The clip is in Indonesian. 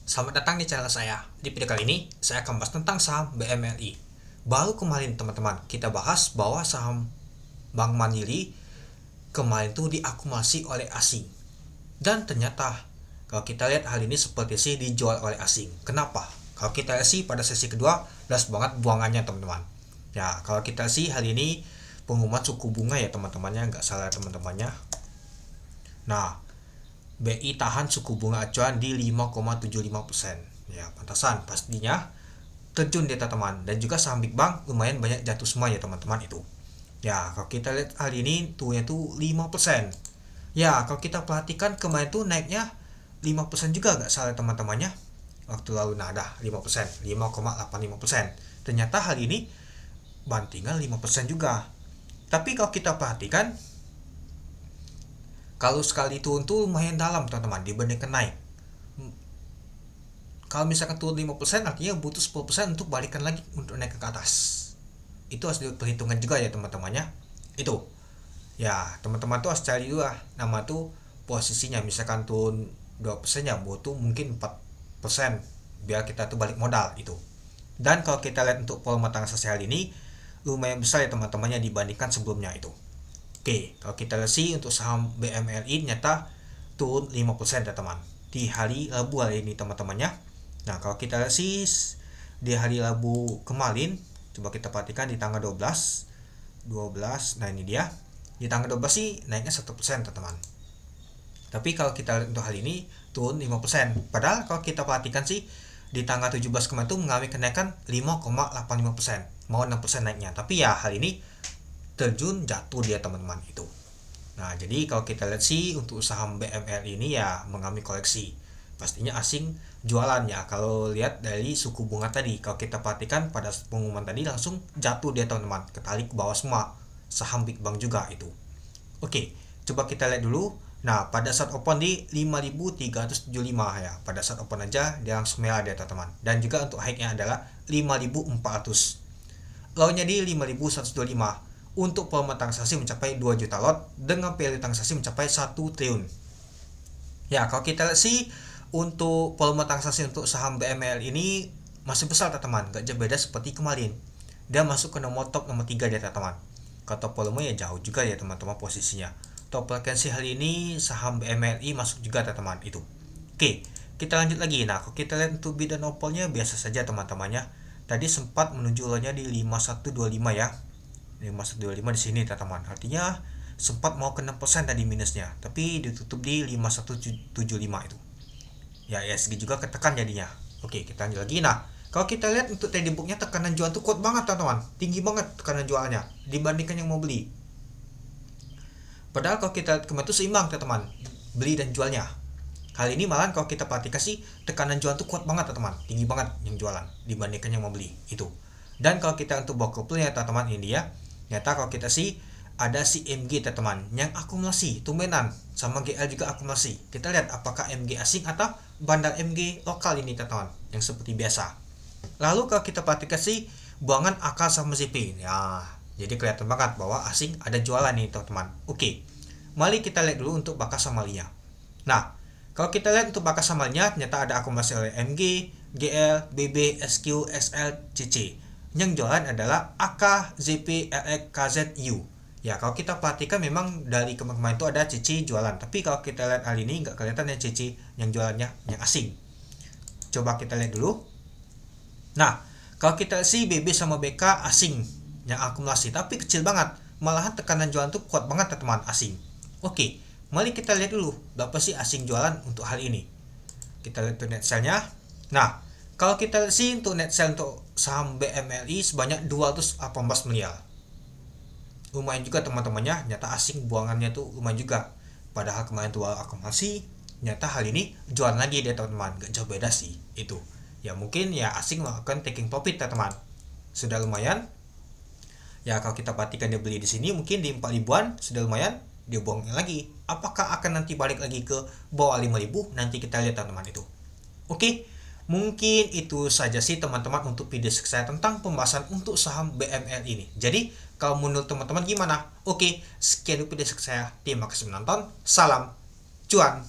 Selamat datang di channel saya. Di video kali ini, saya akan bahas tentang saham BMLI. Baru kemarin teman-teman, kita bahas bahwa saham Bank Mandiri kemarin itu diakumulasi oleh asing. Dan ternyata, kalau kita lihat hal ini seperti sih dijual oleh asing. Kenapa? Kalau kita lihat sih pada sesi kedua, jelas banget buangannya teman-teman. Ya, kalau kita sih hari ini pengumuman suku bunga ya teman-temannya, nggak salah teman-temannya. Nah, BI tahan suku bunga acuan di 5,75%. Ya, pantasan pastinya terjun di teman. Dan juga saham Big Bang lumayan banyak jatuh semua ya teman-teman itu. Ya, kalau kita lihat hari ini tuhnya tuh 5%. Ya, kalau kita perhatikan kemarin tuh naiknya 5% juga nggak salah teman-temannya. Waktu lalu nah ada 5%, 5,85%. Ternyata hari ini bantingan 5% juga. Tapi kalau kita perhatikan, kalau sekali turun tuh lumayan dalam teman-teman dibandingkan naik. Kalau misalkan turun 5% artinya butuh 10% untuk balikan lagi untuk naik ke atas. Itu harus diperhitungkan juga ya teman-temannya. Itu. Ya, teman-teman tuh harus cari dulu lah nama tuh posisinya. Misalkan turun 2% ya butuh mungkin 4% biar kita tuh balik modal itu. Dan kalau kita lihat untuk volume transaksi hari ini lumayan besar ya teman-temannya dibandingkan sebelumnya itu. Oke, kalau kita lihat sih untuk saham BMLI nyata turun 5% ya teman di hari Rabu hari ini teman-temannya. Nah, kalau kita lihat sih di hari Rabu kemarin, coba kita perhatikan di tanggal 12, nah ini dia. Di tanggal 12 sih naiknya 1% teman-teman. Tapi kalau kita lihat untuk hari ini turun 5%. Padahal kalau kita perhatikan sih di tanggal 17 kemarin itu mengalami kenaikan 5,85%. Mau 6% naiknya. Tapi ya hari ini terjun jatuh dia teman-teman itu. Nah, jadi kalau kita lihat sih untuk saham BML ini ya mengalami koleksi. Pastinya asing jualan ya. Kalau lihat dari suku bunga tadi, kalau kita perhatikan pada pengumuman tadi langsung jatuh dia teman-teman, ketarik ke bawah semua. Saham Big Bang juga itu. Oke, coba kita lihat dulu. Nah, pada saat open di 5.375 ya. Pada saat open aja dia langsung merah dia teman-teman. Dan juga untuk high-nya adalah 5.400. Low-nya di 5.125. Untuk volume transaksi mencapai 2 juta lot dengan value transaksi mencapai 1 triliun. Ya, kalau kita lihat sih untuk volume transaksi untuk saham BML ini masih besar teman-teman, gak jauh beda seperti kemarin. Dia masuk ke nomor top nomor 3 ya teman-teman. Kalau volume ya jauh juga ya teman-teman posisinya. Top frekuensi hari ini saham BMLI masuk juga teman-teman itu. Oke, kita lanjut lagi. Nah, kalau kita lihat untuk bid dan opolnya biasa saja teman-temannya. Tadi sempat menuju low-nya di 5125 ya. 5125 di sini teman-teman. Artinya sempat mau ke 6% tadi minusnya, tapi ditutup di 5175 itu. Ya, ESG juga ketekan jadinya. Oke, kita lanjut lagi. Nah, kalau kita lihat untuk trading booknya tekanan jual tuh kuat banget teman-teman. Tinggi banget tekanan jualnya dibandingkan yang mau beli. Padahal kalau kita lihat kemarin itu seimbang teman-teman, beli dan jualnya. Kali ini malah kalau kita perhatikan sih tekanan jual tuh kuat banget teman-teman, tinggi banget yang jualan dibandingkan yang mau beli itu. Dan kalau kita untuk bawa ke ya teman-teman ini ya, ternyata kalau kita sih ada si MG teman-teman yang akumulasi tumbenan sama GL juga akumulasi. Kita lihat apakah MG asing atau bandar MG lokal ini teman-teman yang seperti biasa. Lalu kalau kita perhatikan sih buangan akal sama ZP ya, jadi kelihatan banget bahwa asing ada jualan nih teman-teman. Oke, mari kita lihat dulu untuk bakas samalinya. Nah, kalau kita lihat untuk bakas samalinya ternyata ada akumulasi oleh MG, GL, BB, SQ, SL, CC. Yang jualan adalah AK, ZP, LX, KZ, U. Ya, kalau kita perhatikan memang dari kemarin itu ada CC jualan. Tapi kalau kita lihat hari ini nggak kelihatan ya CC yang jualannya yang asing. Coba kita lihat dulu. Nah, kalau kita sih BB sama BK asing yang akumulasi, tapi kecil banget. Malahan tekanan jualan tuh kuat banget teman-teman asing. Oke, mari kita lihat dulu berapa sih asing jualan untuk hari ini. Kita lihat net sell-nya. Nah, kalau kita lihat sih untuk net sell untuk saham BMLI sebanyak 218 miliar. Lumayan juga teman-temannya, nyata asing buangannya tuh lumayan juga. Padahal kemarin tuh akumulasi, nyata hari ini jualan lagi dia teman-teman. Gak jauh beda sih itu. Ya mungkin ya asing melakukan taking profit teman-teman. Sudah lumayan. Ya kalau kita perhatikan dia beli di sini mungkin di 4 ribuan sudah lumayan, dia buangnya lagi. Apakah akan nanti balik lagi ke bawah 5.000? Nanti kita lihat teman-teman itu. Oke. Mungkin itu saja sih teman-teman untuk video saya tentang pembahasan untuk saham BML ini. Jadi kalau menurut teman-teman gimana? Oke, sekian video saya. Terima kasih menonton. Salam cuan.